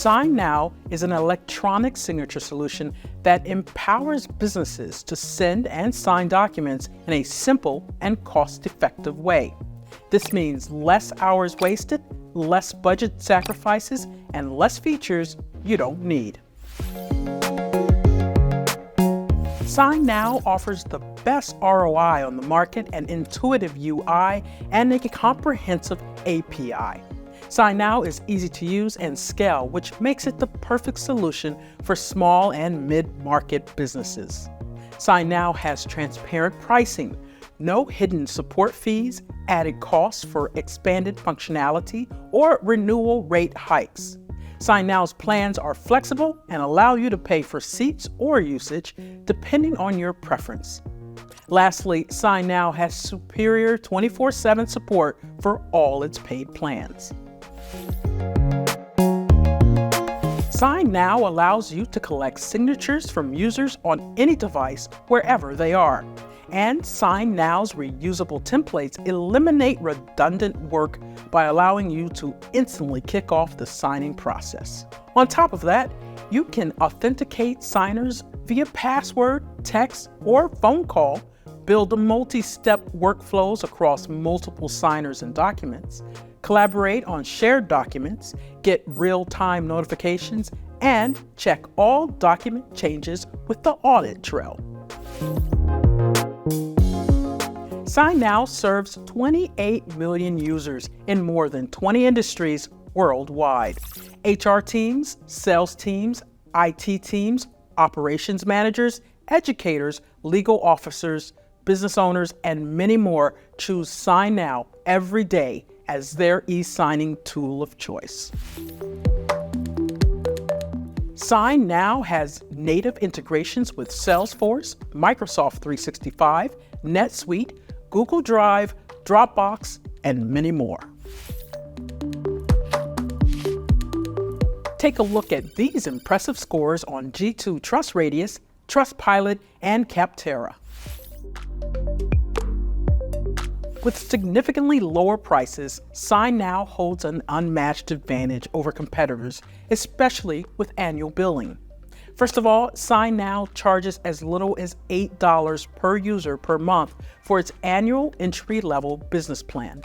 SignNow is an electronic signature solution that empowers businesses to send and sign documents in a simple and cost-effective way. This means less hours wasted, less budget sacrifices, and less features you don't need. SignNow offers the best ROI on the market, an intuitive UI, and a comprehensive API. SignNow is easy to use and scale, which makes it the perfect solution for small and mid-market businesses. SignNow has transparent pricing, no hidden support fees, added costs for expanded functionality, or renewal rate hikes. SignNow's plans are flexible and allow you to pay for seats or usage depending on your preference. Lastly, SignNow has superior 24/7 support for all its paid plans. SignNow allows you to collect signatures from users on any device wherever they are. And SignNow's reusable templates eliminate redundant work by allowing you to instantly kick off the signing process. On top of that, you can authenticate signers via password, text, or phone call, build multi-step workflows across multiple signers and documents, collaborate on shared documents, get real-time notifications, and check all document changes with the audit trail. SignNow serves 28 million users in more than 20 industries worldwide. HR teams, sales teams, IT teams, operations managers, educators, legal officers, business owners, and many more choose SignNow every day as their e-signing tool of choice. SignNow has native integrations with Salesforce, Microsoft 365, NetSuite, Google Drive, Dropbox, and many more. Take a look at these impressive scores on G2 TrustRadius, Trustpilot, and Capterra. With significantly lower prices, SignNow holds an unmatched advantage over competitors, especially with annual billing. First of all, SignNow charges as little as $8 per user per month for its annual entry-level business plan.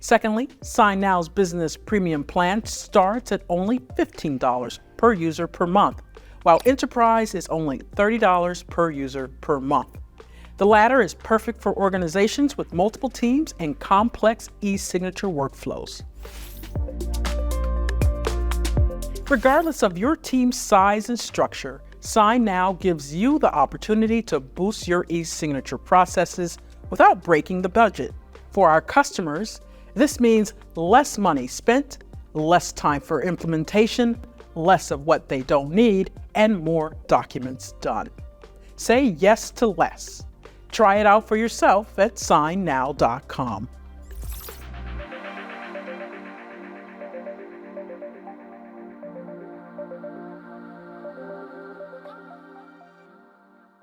Secondly, SignNow's business premium plan starts at only $15 per user per month, while enterprise is only $30 per user per month. The latter is perfect for organizations with multiple teams and complex e-signature workflows. Regardless of your team's size and structure, SignNow gives you the opportunity to boost your e-signature processes without breaking the budget. For our customers, this means less money spent, less time for implementation, less of what they don't need, and more documents done. Say yes to less. Try it out for yourself at SignNow.com.